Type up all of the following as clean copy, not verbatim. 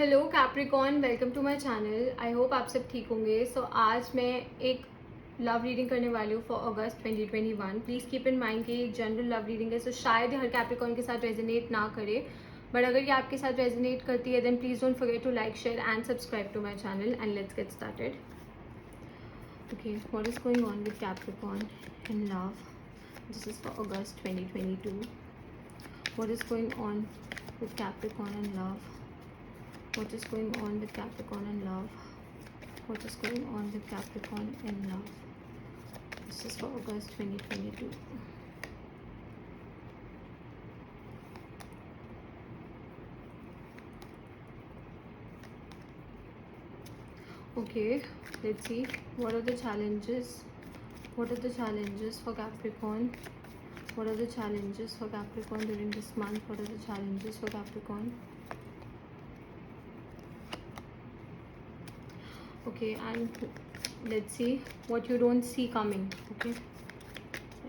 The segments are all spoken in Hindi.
Hello Capricorn, welcome to my channel. I hope आप सब ठीक होंगे। आज मैं एक लव रीडिंग करने वाली हूँ for August 2021। Please keep in mind कि एक जनरल लव रीडिंग है, सो शायद हर कैप्रिकॉन के साथ रेजोनेट ना करे, बट अगर ये आपके साथ रेजोनेट करती है then please don't forget to like, share and subscribe to my channel and let's get started. Okay, what is going on with Capricorn in love? This is for August 2022. What is going on with Capricorn in love? What is going on with Capricorn in love? What is going on with Capricorn in love? This is for August 2022. Okay, let's see. What are the challenges? What are the challenges for Capricorn? What are the challenges for Capricorn during this month? What are the challenges for Capricorn? Okay, and let's see what you don't see coming. Okay,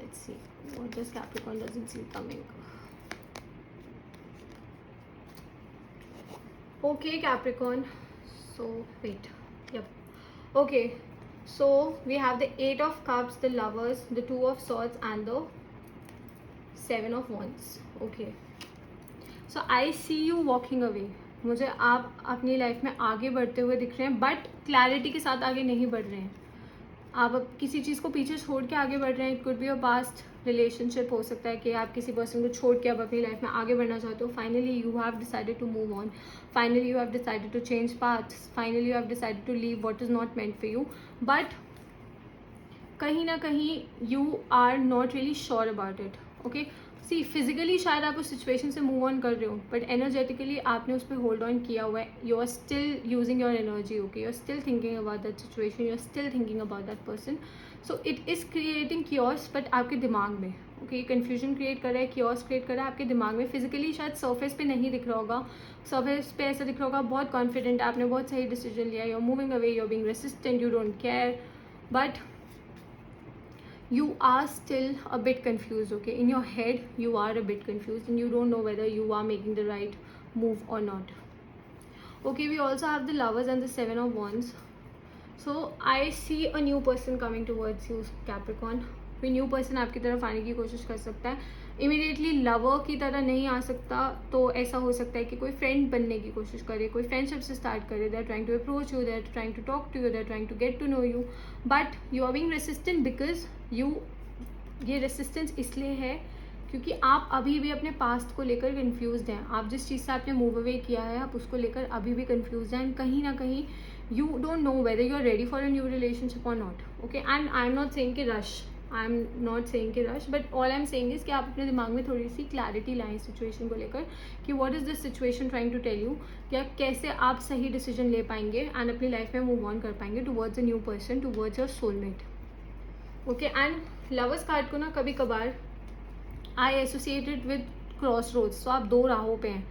let's see what does Capricorn doesn't see coming. Okay, Capricorn, so wait, yep. Okay, so we have the 8 of cups, the lovers, the 2 of swords and the 7 of wands. Okay, so I see you walking away. मुझे आप अपनी लाइफ में आगे बढ़ते हुए दिख रहे हैं, बट क्लैरिटी के साथ आगे नहीं बढ़ रहे हैं। आप अब किसी चीज़ को पीछे छोड़ के आगे बढ़ रहे हैं। It could be a past relationship, हो सकता है कि आप किसी पर्सन को छोड़ के अब अपनी लाइफ में आगे बढ़ना चाहते हो। Finally you have decided to move on, finally you have decided to change paths, finally you have decided to leave what is not meant for you, but कहीं ना कहीं you are not really sure about it. Okay, see physically शायद आप उस सिचुएशन से मूव ऑन कर रहे हो, बट एनर्जेटिकली आपने उस पर होल्ड ऑन किया हुआ है। You are still using your energy. Okay, you are still thinking about that situation, you are still thinking about that person. So it is creating cures, but आपके दिमाग में। ओके, कन्फ्यूजन क्रिएट कर रहा है, क्योर्स क्रिएट कर रहा है आपके दिमाग में। फिजिकली शायद सर्फेस पे नहीं दिख रहा होगा, सर्फेस पे ऐसा दिख रहा होगा बहुत कॉन्फिडेंट, आपने बहुत सही डिसीजन लिया, you are moving away, you are being resistant, you don't care, but you are still a bit confused. Okay, in your head you are a bit confused and you don't know whether you are making the right move or not. Okay, we also have the lovers and the 7 of wands. So I see a new person coming towards you, Capricorn. कोई न्यू पर्सन आपकी तरफ आने की कोशिश कर सकता है। इमीडिएटली लवर की तरह नहीं आ सकता, तो ऐसा हो सकता है कि कोई फ्रेंड बनने की कोशिश करे, कोई फ्रेंडशिप से स्टार्ट करे। They are trying to approach you, they are trying to talk to you, they are trying to get to know you, but you are being resistant because ये रेसिस्टेंस इसलिए है क्योंकि आप अभी भी अपने पास्ट को लेकर कंफ्यूज्ड हैं। आप जिस चीज़ से आपने मूव अवे किया है, आप उसको लेकर अभी भी कंफ्यूज्ड हैं। कहीं ना कहीं you don't know whether you are ready for a new relationship or not. Okay, and I am not saying कि rush, I am not saying कि rush, but all I am saying is कि आप अपने दिमाग में थोड़ी सी क्लैरिटी लाएं सिचुएशन को लेकर कि what is this situation trying to tell you, कि आप कैसे आप सही डिसीजन ले पाएंगे एंड अपनी लाइफ में मूव ऑन कर पाएंगे towards a new person, towards your soulmate. Okay, and lovers card को ना कभी कभार आई एसोसिएटेड विद क्रॉस रोड्स, तो आप दो राहों पे हैं।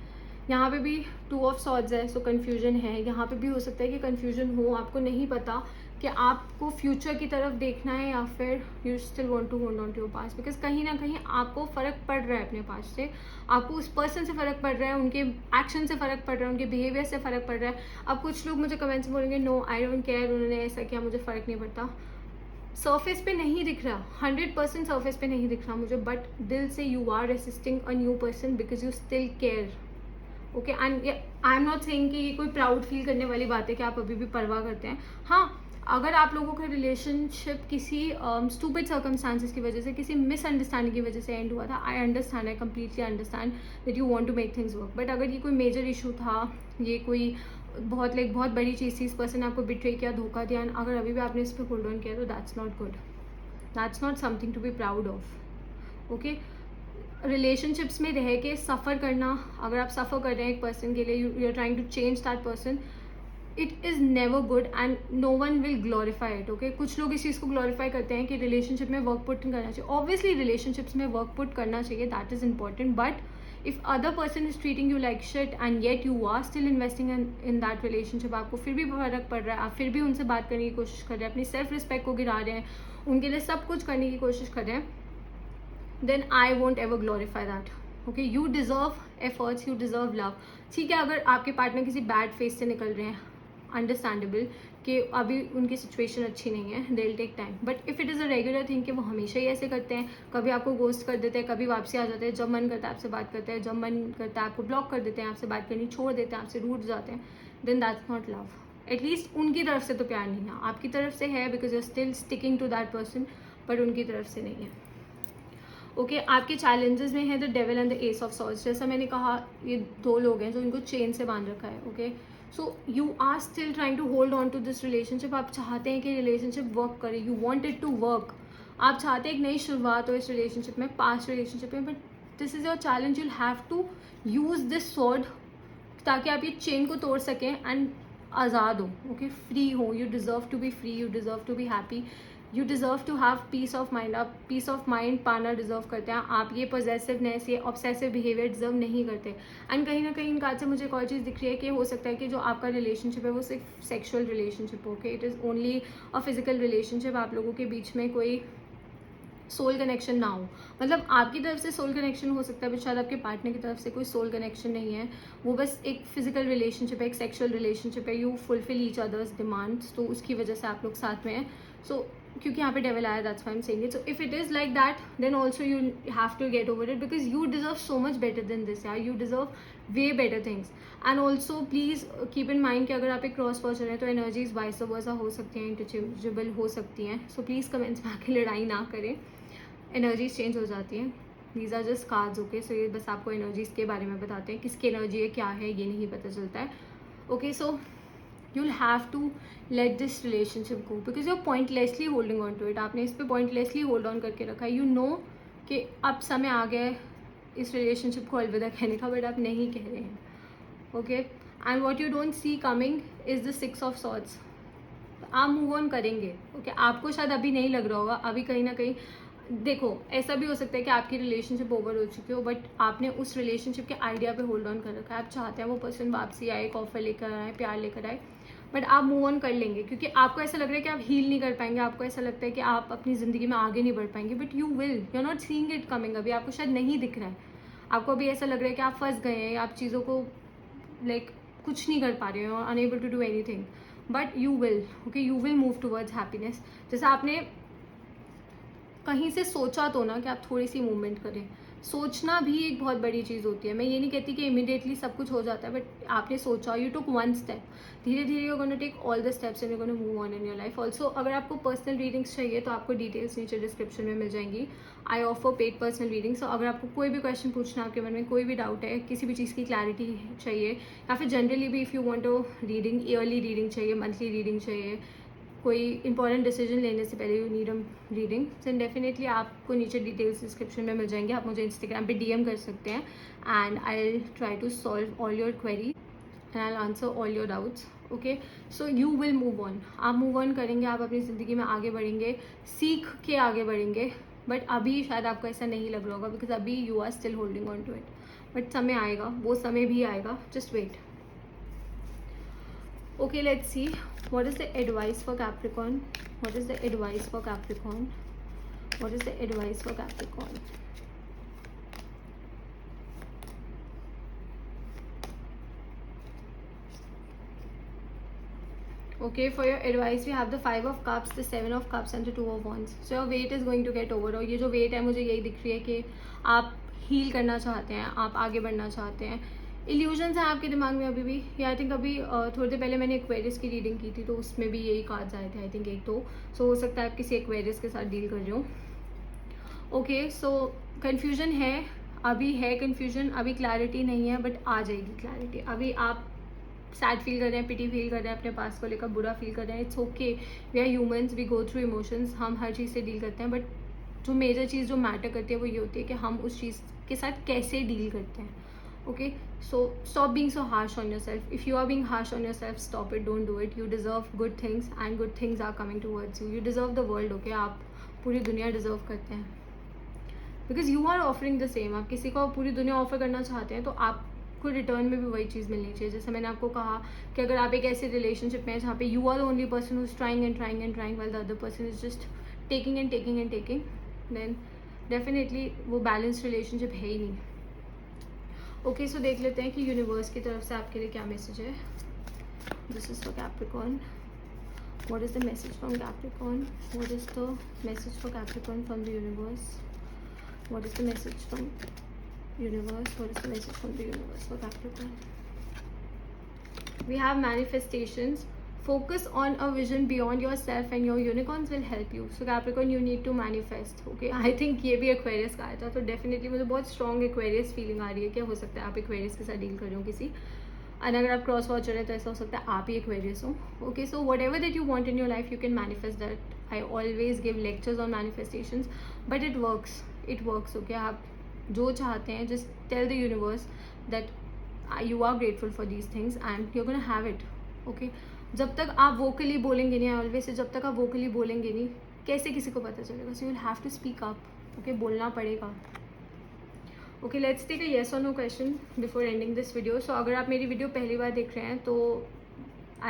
यहाँ पे भी 2 ऑफ सॉर्ड्स है, सो कन्फ्यूजन है। यहाँ पे भी हो सकता है कि कन्फ्यूजन हो, आपको नहीं पता कि आपको फ्यूचर की तरफ देखना है या फिर you still want to hold on to your past, because कहीं ना कहीं आपको फ़र्क पड़ रहा है अपने पास्ट से, आपको उस पर्सन से फ़र्क पड़ रहा है, उनके एक्शन से फ़र्क पड़ रहा है, उनके बिहेवियर से फ़र्क पड़ रहा है। अब कुछ लोग मुझे कमेंट्स में बोलेंगे नो आई डोंट केयर, उन्होंने ऐसा किया, मुझे फ़र्क नहीं पड़ता। सरफेस पे नहीं दिख रहा, 100% सरफेस पे नहीं दिख रहा मुझे, बट दिल से you are resisting a new person because you still care. Okay, and I am not saying कि ये कोई प्राउड फील करने वाली बात है कि आप अभी भी परवाह करते हैं। हाँ, अगर आप लोगों का रिलेशनशिप किसी स्टूपिड सर्कमस्टांसिस की वजह से, किसी मिसअंडरस्टैंडिंग की वजह से एंड हुआ था, I understand, I completely understand that you want to make things work, but अगर ये कोई मेजर इशू था, ये कोई बहुत बड़ी चीज़ थी, इस पर्सन ने आपको बिट्रे किया, धोखा दिया, एंड अगर अभी भी आपने इस पर होल्ड ऑन किया, तो that's not good, that's not something to be proud of. Okay, relationships में रह के सफ़र करना, अगर आप सफ़र कर रहे हैं एक पर्सन के लिए, you are trying to change that person, it is never good and no one will glorify it. Okay, कुछ लोग इस चीज़ को ग्लोरीफाई करते हैं कि रिलेशनशिप में वर्क पुट करना चाहिए। ऑब्वियसली रिलेशनशिप्स में वर्क पुट करना चाहिए, that is important, but if other person is treating you like shit and yet you are still investing in that relationship, आपको फिर भी फर्क पड़ रहा है, आप फिर भी उनसे बात करने की कोशिश कर रहे हैं, अपनी सेल्फ रिस्पेक्ट को गिरा रहे हैं, उनके लिए सब कुछ करने की कोशिश कर रहे हैं, then I won't ever glorify that. Okay, you deserve efforts, you deserve love. ठीक है, अगर आपके पार्टनर किसी बैड फेस से निकल रहे हैं, अंडरस्टैंडेबल कि अभी उनकी सिचुएशन अच्छी नहीं है, they will take time. But if it is a regular thing कि वो हमेशा ही ऐसे करते हैं, कभी आपको गोस्ट कर देते हैं, कभी वापसी आ जाते हैं, जब मन करता है आपसे बात करते हैं, जब मन करता है आपको ब्लॉक कर देते हैं, आपसे बात करनी छोड़ देते हैं, आपसे रूठ जाते हैं, then that's not love. At least उनकी तरफ से तो प्यार नहीं है, आपकी तरफ से है because you are still sticking to that person, but उनकी तरफ से नहीं है. ओके, आपके चैलेंजेस में है the devil and the S of swords. जैसा मैंने कहा, ये दो लोग हैं जो इनको चेन से बांध रखा है. Okay, so you are still trying to hold on to this relationship. आप चाहते हैं कि रिलेशनशिप वर्क करे, you want it to work. आप चाहते हैं एक नई शुरुआत हो इस रिलेशनशिप में, पास्ट रिलेशनशिप में, but this is your challenge. You'll have to use this sword ताकि आप ये चेन को तोड़ सकें एंड आज़ाद हो. ओके, फ्री हो. You deserve to be free, you deserve to be happy, you deserve to have peace of mind. आप पीस ऑफ माइंड पाना डिज़र्व करते हैं. आप ये पॉजेसिवनेस, ये ऑब्सेसिव बिहेवियर डिज़र्व नहीं करते. एंड कहीं ना कहीं इनका आज से मुझे एक और चीज़ दिख रही है कि हो सकता है कि जो आपका रिलेशनशिप है वो सिर्फ सेक्शुअल रिलेशनशिप हो. Okay, it is only a physical relationship. आप लोगों के बीच में कोई सोल कनेक्शन ना हो. मतलब आपकी तरफ से सोल कनेक्शन हो सकता है, बट शायद आपके पार्टनर की तरफ से कोई सोल कनेक्शन नहीं है. वो बस एक फिजिकल रिलेशनशिप है, एक सेक्सुअल रिलेशनशिप है. You fulfil each others demands, तो उसकी वजह से आप लोग साथ में हैं. सो क्योंकि यहाँ पे डेविल आया, that's why I am saying it. So if it is like that, then also you have to get over it because you deserve so much better than this. यार, you deserve way better things. And also please keep in mind कि अगर आप एक क्रॉस पर्सन है तो एनर्जीज वाइस वर्सा हो सकती हैं, इंटरचेंजेबल हो सकती हैं. सो प्लीज़ कमेंट्स में आके लड़ाई ना करें, एनर्जीज चेंज हो जाती हैं. These are just cards. Okay, so ये बस आपको एनर्जीज के बारे में बताते हैं, किसकी एनर्जी है क्या है ये नहीं पता चलता है. Okay, so you will have to let this relationship go because you are pointlessly holding on to it. आपने इस पर पॉइंटलेसली होल्ड ऑन करके रखा है. यू नो कि अब समय आ गया है इस रिलेशनशिप को अलविदा कहने का, बट आप नहीं कह रहे हैं. Okay, and what you don't see coming is the 6 of swords. आप मूव ऑन करेंगे. ओके, आपको शायद अभी नहीं लग रहा होगा, अभी कहीं ना कहीं देखो ऐसा भी हो सकता है कि आपकी रिलेशनशिप ओवर हो चुकी हो, बट आपने उस रिलेशनशिप के आइडिया पे होल्ड ऑन कर रखा है. आप चाहते हैं वो पर्सन वापसी आए, एक ऑफर लेकर आए, प्यार लेकर आए, बट आप मूव ऑन कर लेंगे क्योंकि आपको ऐसा लग रहा है कि आप हील नहीं कर पाएंगे. आपको ऐसा लगता है कि आप अपनी ज़िंदगी में आगे नहीं बढ़ पाएंगे, but you will. You are not seeing it coming. अभी आपको शायद नहीं दिख रहा है. आपको अभी ऐसा लग रहा है कि आप फंस गए हैं, आप चीज़ों को लाइक कुछ नहीं कर पा रहे हो, unable to do anything, but you will. Okay, you will move towards happiness. जैसे आपने कहीं से सोचा तो ना कि आप थोड़ी सी मूवमेंट करें. सोचना भी एक बहुत बड़ी चीज़ होती है. मैं ये नहीं कहती कि इमीडिएटली सब कुछ हो जाता है, बट आपने सोचा, यू टुक वन स्टेप. धीरे धीरे you gonna take all the steps and you gonna move on in your life. Also अगर आपको पर्सनल रीडिंग्स चाहिए तो आपको डिटेल्स नीचे डिस्क्रिप्शन में मिल जाएंगी. I offer paid personal readings. तो अगर आपको कोई भी क्वेश्चन पूछना, आपके मन में कोई भी डाउट है, किसी भी चीज़ की क्लैरिटी चाहिए, या फिर जनरली भी if you want to reading, yearly reading चाहिए, मंथली रीडिंग चाहिए, कोई इंपॉर्टेंट डिसीजन लेने से पहले you need a reading, then definitely आपको नीचे डिटेल्स डिस्क्रिप्शन में मिल जाएंगे. आप मुझे इंस्टाग्राम पे डीएम कर सकते हैं and I will try to solve all your query and I will answer all your doubts. Okay, so you will move on. आप मूव ऑन करेंगे, आप अपनी ज़िंदगी में आगे बढ़ेंगे, सीख के आगे बढ़ेंगे. बट अभी शायद आपको ऐसा नहीं लग रहा होगा बिकॉज अभी you are still holding on to it. But समय आएगा, वो समय भी आएगा. Just wait. Okay, let's see what is the advice for Capricorn. What is the advice for Capricorn? What is the advice for Capricorn? Okay, for your advice we have the 5 of cups, the 7 of cups and the 2 of wands. So your weight is going to get over. और ये जो weight है मुझे यही दिख रही है कि आप heal करना चाहते हैं, आप आगे बढ़ना चाहते हैं. इल्यूजन्स हैं आपके दिमाग में अभी भी. या आई थिंक अभी थोड़ी देर पहले मैंने एक्वेरियस की रीडिंग की थी तो उसमें भी यही कार्ड्स आए थे आई थिंक एक तो. सो हो सकता है आप किसी एक्वेरियस के साथ डील कर रहे हो. ओके, सो कन्फ्यूजन है, अभी है कन्फ्यूजन, अभी क्लैरिटी नहीं है, बट आ जाएगी क्लैरिटी. अभी आप सैड फील कर रहे हैं, पिटी फील कर रहे हैं, अपने पास को लेकर बुरा फील कर रहे हैं. It's okay, we are humans, we go through emotions. हम हर चीज़ से डील करते हैं, बट जो मेजर चीज़ जो मैटर करती है वो ये होती है कि हम उस चीज़ के साथ कैसे डील करते हैं. Okay, so stop being so harsh on yourself. If you are being harsh on yourself, stop it, don't do it. You deserve good things and good things are coming towards you. You deserve the world. Okay, आप पूरी दुनिया डिजर्व करते हैं because you are offering the same. आप किसी को पूरी दुनिया ऑफर करना चाहते हैं तो आपको रिटर्न में भी वही चीज़ मिलनी चाहिए. जैसे मैंने आपको कहा कि अगर आप एक ऐसे रिलेशनशिप में जहाँ पे you are the only person who is trying and trying and trying while the other person is just taking and taking and taking, then definitely वो balanced relationship है ही नहीं. ओके सो देख लेते हैं कि यूनिवर्स की तरफ से आपके लिए क्या मैसेज है. This is for Capricorn. What is the message from Capricorn? What is the message for Capricorn from the universe? What is the message from universe? What is the message from the universe for Capricorn? We have manifestations. Focus on a vision beyond yourself and your unicorns will help you. So Capricorn, you need to manifest. Okay, I think ये भी Aquarius का आया था, तो definitely मुझे बहुत strong Aquarius feeling आ रही है. क्या हो सकता है आप Aquarius के साथ डील कर रहे हो किसी, और अगर आप क्रॉस वॉचर है तो ऐसा हो सकता है आप ही एक्वेरियस हो. Okay so whatever that you want in your life you can manifest that. I always give lectures on manifestations but it works. Okay, आप जो चाहते हैं just tell the universe that you are grateful for these things and you gonna have it. Okay, जब तक आप वोकली बोलेंगे नहीं, ऑलवेज से जब तक आप वोकली बोलेंगे नहीं कैसे किसी को पता चलेगा. So you will have to speak up. Okay, बोलना पड़ेगा. Okay, let's take a yes और no question before ending this video. So अगर आप मेरी वीडियो पहली बार देख रहे हैं तो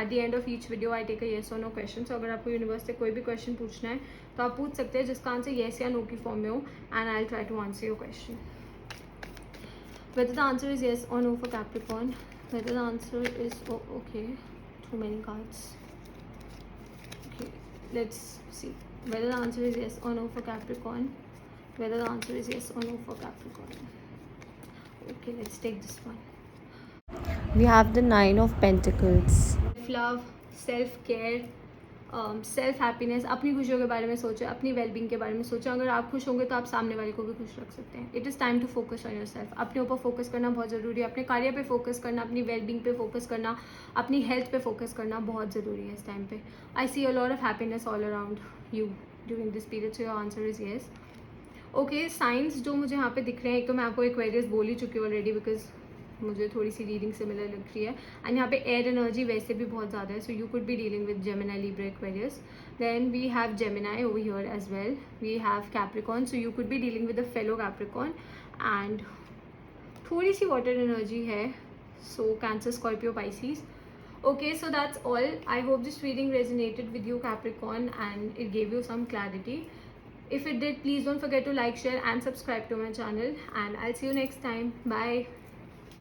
at the end of each video I take a yes और नो क्वेश्चन. सो अगर आपको यूनिवर्स से कोई भी क्वेश्चन पूछना है तो आप पूछ सकते हैं जिसका आंसर येस या नो की फॉर्म में हो, and I will try to answer your question. Whether the answer is yes और no for Capricorn. Whether the answer is okay, too many cards. Okay, let's see whether the answer is yes or no for Capricorn. Whether the answer is yes or no for Capricorn. Okay, let's take this one. We have the Nine of Pentacles. Love, self-care, self-happiness. अपनी खुशियों के बारे में सोचें, अपनी वेलबींग के बारे में सोचें. अगर आप खुश होंगे तो आप सामने वाले को भी खुश रख सकते हैं. It is time to focus on yourself. अपने ऊपर फोकस करना बहुत ज़रूरी है. अपने कार्य पे फोकस करना, अपनी वेलबींग पे फोकस करना, अपनी हेल्थ पे फोकस करना बहुत ज़रूरी है इस टाइम पे. I see a lot of happiness all around you during this period. So your answer is yes. Okay, signs जो मुझे यहाँ पे दिख रहे हैं, एक तो मैं आपको एक्वेरियस बोल ही चुकी हूँ ऑलरेडी बिकॉज मुझे थोड़ी सी रीडिंग सिमिलर लग रही है. एंड यहाँ पे एयर एनर्जी वैसे भी बहुत ज़्यादा है. So you could be dealing with Gemini, Libra, Aquarius. Then we have Gemini over here as well. We have Capricorn. So you could be dealing with a fellow Capricorn. And थोड़ी सी वाटर एनर्जी है. So Cancer, Scorpio, Pisces. Okay, so that's all. I hope this reading resonated with you, Capricorn, and it gave you some clarity. If it did, please don't forget to like, share and subscribe to my channel, and I'll see you next time. Bye.